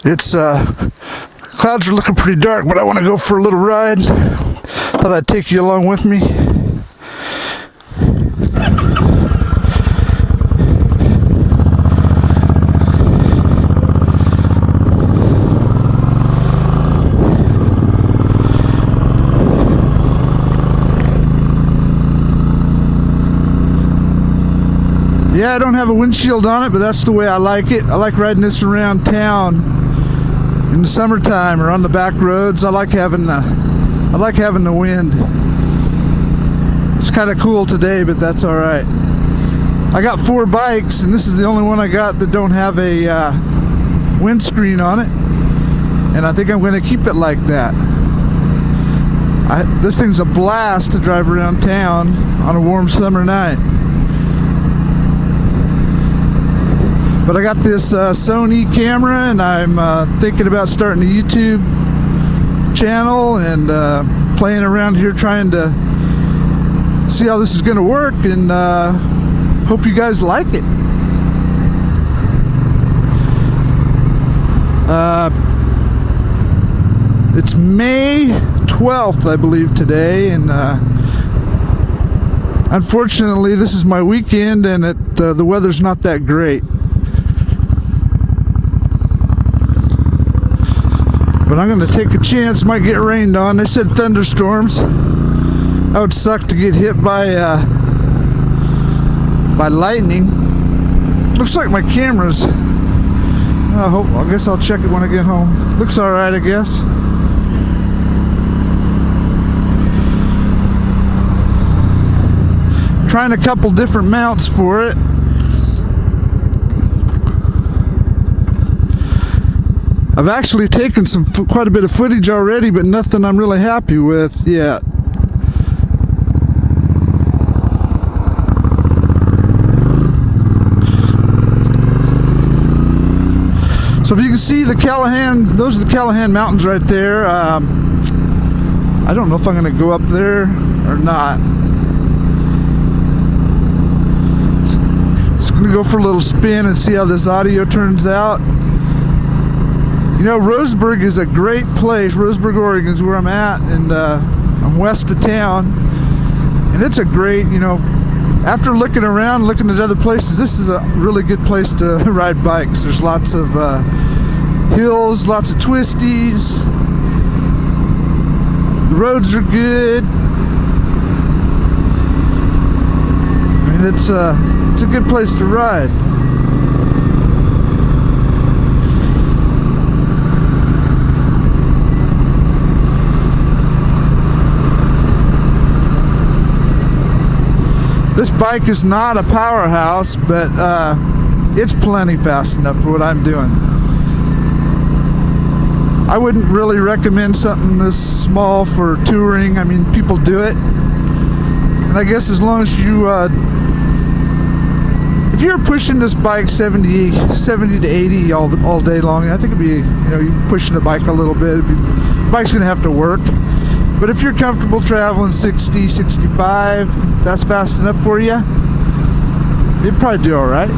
It's clouds are looking pretty dark, but I want to go for a little ride. Thought I'd take you along with me. Yeah, I don't have a windshield on it, but that's the way I like it. I like riding this around town in the summertime or on the back roads. I like having the wind. It's kind of cool today, but that's all right. I got 4 bikes, and this is the only one I got that don't have a windscreen on it, and I think I'm going to keep it like that. This thing's a blast to drive around town on a warm summer night. But I got this Sony camera, and I'm thinking about starting a YouTube channel and playing around here trying to see how this is going to work, and hope you guys like it. It's May 12th, I believe, today, and unfortunately this is my weekend, and the weather's not that great. But I'm going to take a chance. Might get rained on. They said thunderstorms. That would suck to get hit by lightning. Looks like my camera's... I guess I'll check it when I get home. Looks alright, I guess. Trying a couple different mounts for it. I've actually taken quite a bit of footage already, but nothing I'm really happy with yet. So if you can see the Callahan, those are the Callahan Mountains right there. I don't know if I'm going to go up there or not. Just going to go for a little spin and see how this audio turns out. You know, Roseburg is a great place. Roseburg, Oregon is where I'm at, and I'm west of town. And it's a great, you know, after looking around, looking at other places, this is a really good place to ride bikes. There's lots of hills, lots of twisties. The roads are good. I mean, it's a good place to ride. This bike is not a powerhouse, but it's plenty fast enough for what I'm doing. I wouldn't really recommend something this small for touring. I mean, people do it. And I guess as long as you, if you're pushing this bike 70 to 80 all day long, I think it'd be, you know, you're pushing the bike a little bit. The bike's gonna have to work. But if you're comfortable traveling 60, 65, that's fast enough for you, you'd probably do all right.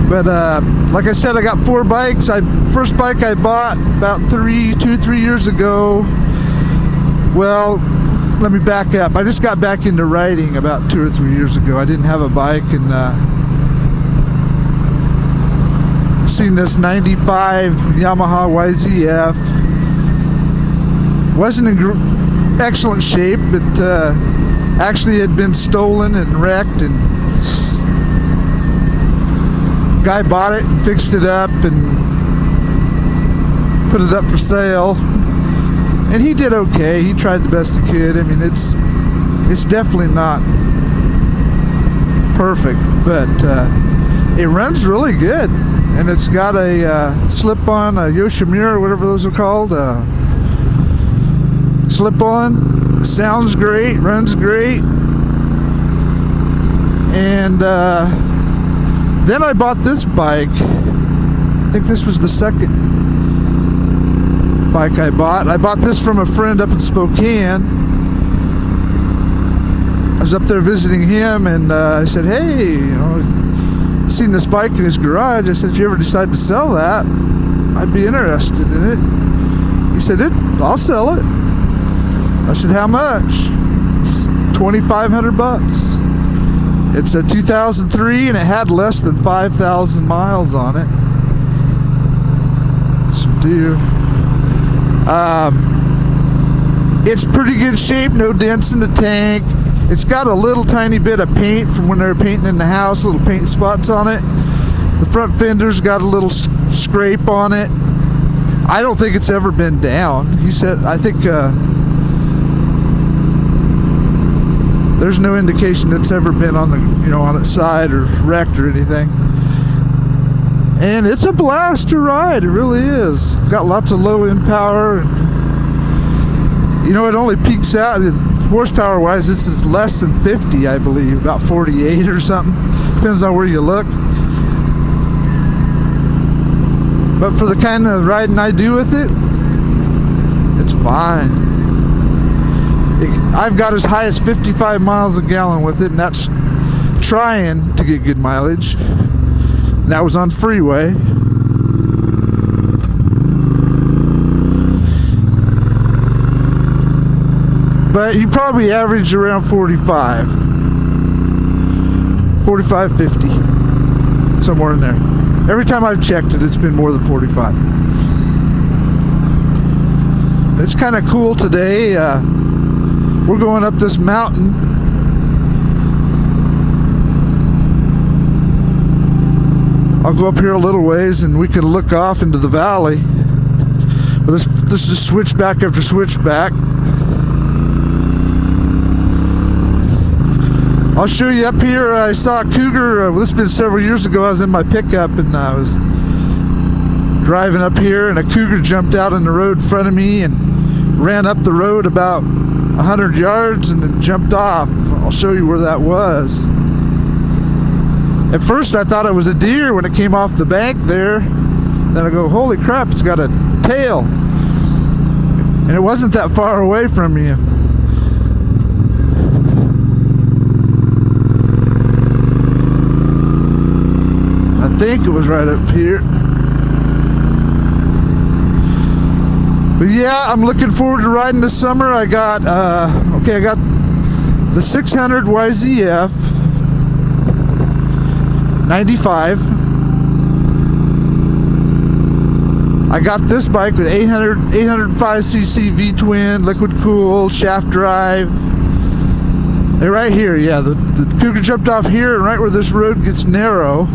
But like I said, I got 4 bikes. First bike I bought about 2-3 years ago. Well, let me back up. I just got back into riding about 2 or 3 years ago. I didn't have a bike, and seen this 95 Yamaha YZF. Wasn't in excellent shape, but actually had been stolen and wrecked, and guy bought it and fixed it up and put it up for sale, and he did okay. He tried the best he could. I mean, it's definitely not perfect, but it runs really good, and it's got a slip-on, a Yoshimura, or whatever those are called. Slip-on, sounds great, runs great. And then I bought this bike. I think this was the second bike I bought. I bought this from a friend up in Spokane. I was up there visiting him, and I said, hey, you know, seen this bike in his garage. I said, if you ever decide to sell that, I'd be interested in it. He said, I'll sell it. I said, how much? It's $2,500. It's a 2003 and it had less than 5,000 miles on it. Some deer. It's pretty good shape, no dents in the tank. It's got a little tiny bit of paint from when they were painting in the house, little paint spots on it. The front fender's got a little scrape on it. I don't think it's ever been down. He said, I think there's no indication it's ever been on the, on its side or wrecked or anything. And it's a blast to ride, it really is. Got lots of low end power. And, it only peaks out, horsepower wise, this is less than 50, I believe, about 48 or something. Depends on where you look. But for the kind of riding I do with it, it's fine. I've got as high as 55 miles a gallon with it, and that's trying to get good mileage. And that was on freeway. But you probably average around 45, 50, somewhere in there. Every time I've checked it, it's been more than 45. It's kind of cool today. We're going up this mountain. I'll go up here a little ways and we can look off into the valley. But this is switchback after switchback. I'll show you up here. I saw a cougar. This has been several years ago. I was in my pickup and I was driving up here and a cougar jumped out in the road in front of me and ran up the road about 100 yards and then jumped off. I'll show you where that was. At first I thought it was a deer when it came off the bank there. Then I go, holy crap, it's got a tail. And it wasn't that far away from you. I think it was right up here. But yeah, I'm looking forward to riding this summer. I got the 600 YZF 95. I got this bike with 805cc V-twin, liquid cooled, shaft drive. They're right here, yeah. The cougar jumped off here, and right where this road gets narrow,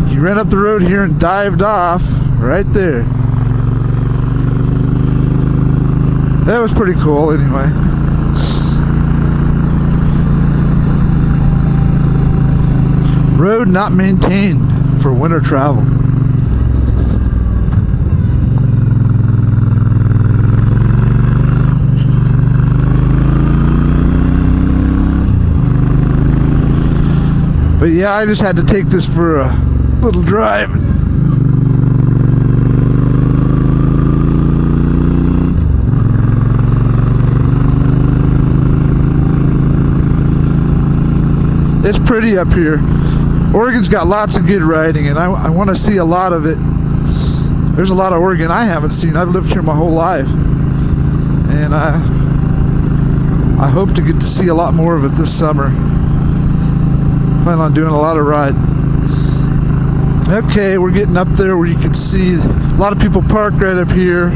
he ran up the road here and dived off right there. That was pretty cool anyway. Road not maintained for winter travel. But yeah, I just had to take this for a little drive. It's pretty up here. Oregon's got lots of good riding, and I want to see a lot of it. There's a lot of Oregon I haven't seen. I've lived here my whole life, and I hope to get to see a lot more of it this summer. Plan on doing a lot of riding. Okay, we're getting up there where you can see a lot of people parked right up here.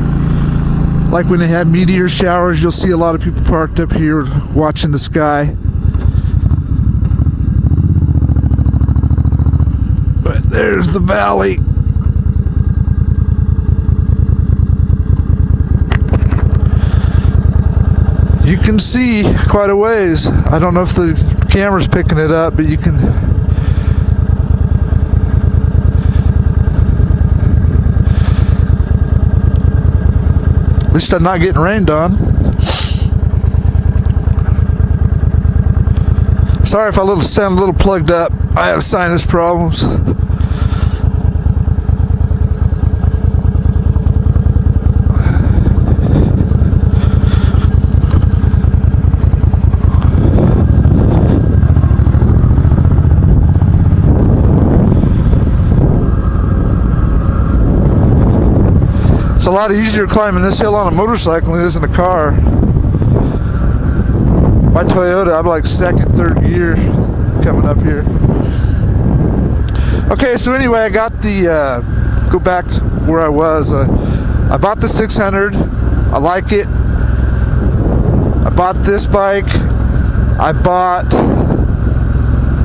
Like when they have meteor showers, you'll see a lot of people parked up here watching the sky. But there's the valley. You can see quite a ways. I don't know if the camera's picking it up, but you can. At least I'm not getting rained on. Sorry if I sound a little plugged up. I have sinus problems. a lot easier climbing this hill on a motorcycle than it is in a car. My Toyota, I'm like second, third gear coming up here. Okay, so anyway, I got the, go back to where I was. I bought the 600. I like it. I bought this bike. I bought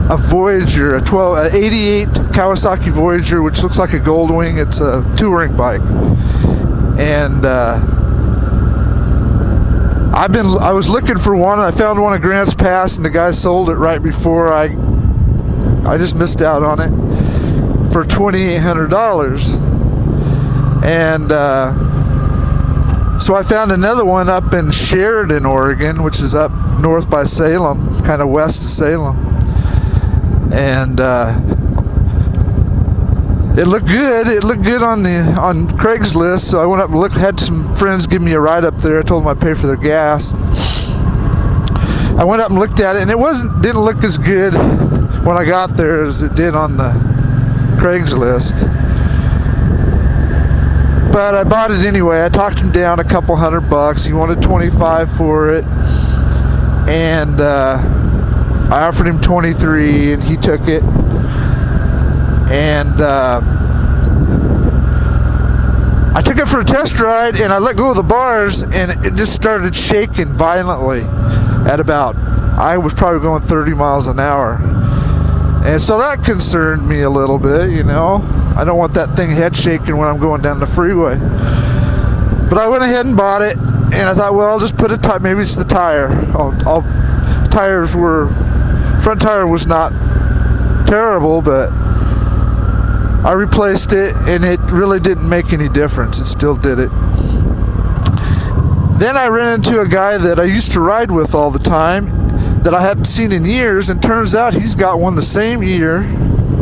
a Voyager, a 88 Kawasaki Voyager, which looks like a Goldwing. It's a touring bike. And I was looking for one. I found one at Grants Pass, and the guy sold it right before I just missed out on it for $2,800. And so I found another one up in Sheridan, Oregon, which is up north by Salem, kind of west of Salem. And it looked good. It looked good on Craigslist. So I went up and looked. Had some friends give me a ride up there. I told them I'd pay for their gas. I went up and looked at it, and it didn't look as good when I got there as it did on the Craigslist. But I bought it anyway. I talked him down a couple $100. He wanted $25 for it, and I offered him $23, and he took it. And I took it for a test ride, and I let go of the bars, and it just started shaking violently at I was probably going 30 miles an hour. And so that concerned me a little bit, you know. I don't want that thing head shaking when I'm going down the freeway. But I went ahead and bought it, and I thought, well, I'll just put a tire. Maybe it's the tire. Front tire was not terrible, but I replaced it, and it really didn't make any difference. It still did it. Then I ran into a guy that I used to ride with all the time that I hadn't seen in years, and turns out he's got one the same year,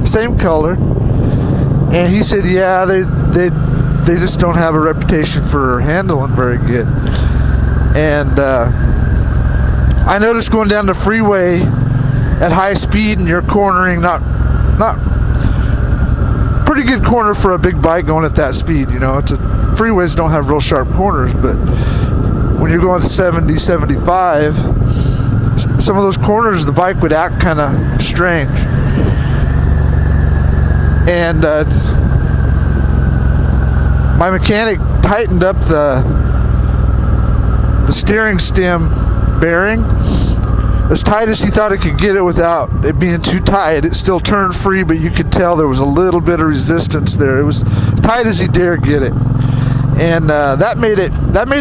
same color. And he said, yeah, they just don't have a reputation for handling very good. And I noticed going down the freeway at high speed, and you're cornering, not pretty good corner for a big bike going at that speed. You know, freeways don't have real sharp corners, but when you're going to 70, 75, some of those corners, the bike would act kind of strange. And my mechanic tightened up the steering stem bearing as tight as he thought he could get it without it being too tight. It still turned free, but you could tell there was a little bit of resistance there. It was tight as he dared get it. And that made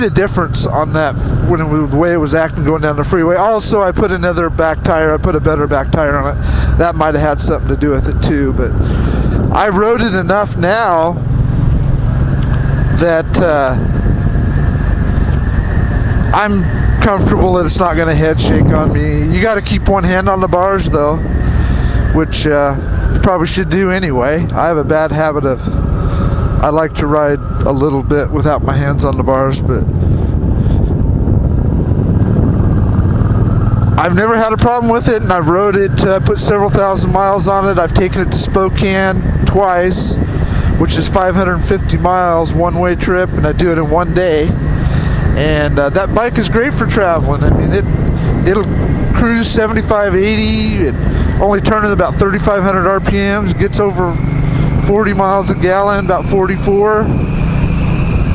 a difference on that the way it was acting going down the freeway. Also, I put another back tire. I put a better back tire on it. That might have had something to do with it too. But I rode it enough now that I'm comfortable that it's not going to head shake on me. You got to keep one hand on the bars though, which you probably should do anyway. I have a bad habit of I like to ride a little bit without my hands on the bars, but I've never had a problem with it, and I've rode it. I put several thousand miles on it. I've taken it to Spokane twice, which is 550 miles one-way trip, and I do it in one day. And that bike is great for traveling. I mean, it'll cruise 75, 80. It only turning about 3,500 RPMs. Gets over 40 miles a gallon, about 44.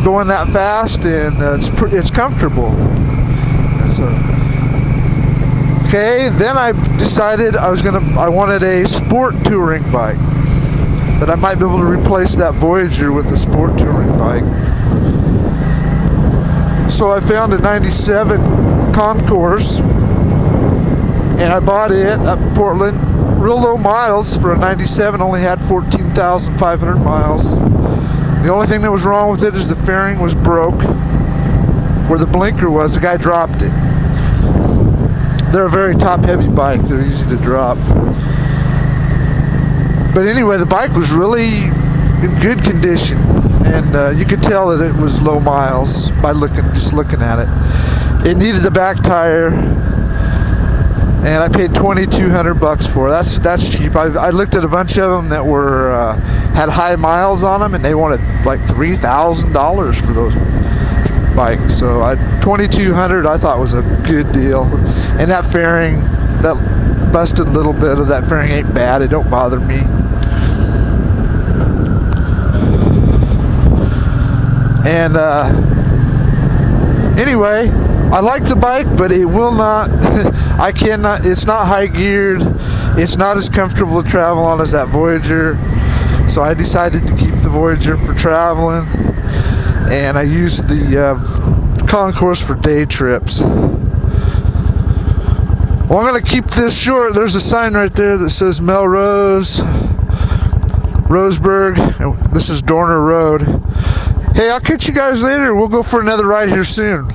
Going that fast, and it's comfortable. So, okay, then I decided I wanted a sport touring bike. That I might be able to replace that Voyager with a sport touring bike. So I found a 97 Concourse, and I bought it up in Portland. Real low miles for a 97, only had 14,500 miles. The only thing that was wrong with it is the fairing was broke. Where the blinker was, the guy dropped it. They're a very top-heavy bike. They're easy to drop. But anyway, the bike was really in good condition, and you could tell that it was low miles by just looking at it. It needed the back tire, and I paid $2,200 for it. That's cheap. I looked at a bunch of them that were had high miles on them, and they wanted like $3,000 for those bikes. So $2,200 I thought was a good deal, and that fairing, that busted little bit of that fairing ain't bad. It don't bother me. And anyway, I like the bike, but it will not I cannot, it's not high geared, it's not as comfortable to travel on as that Voyager, so I decided to keep the Voyager for traveling, and I used the Concourse for day trips. Well, I'm going to keep this short. There's a sign right there that says Melrose, Roseburg, and this is Dorner Road. Hey, I'll catch you guys later. We'll go for another ride here soon.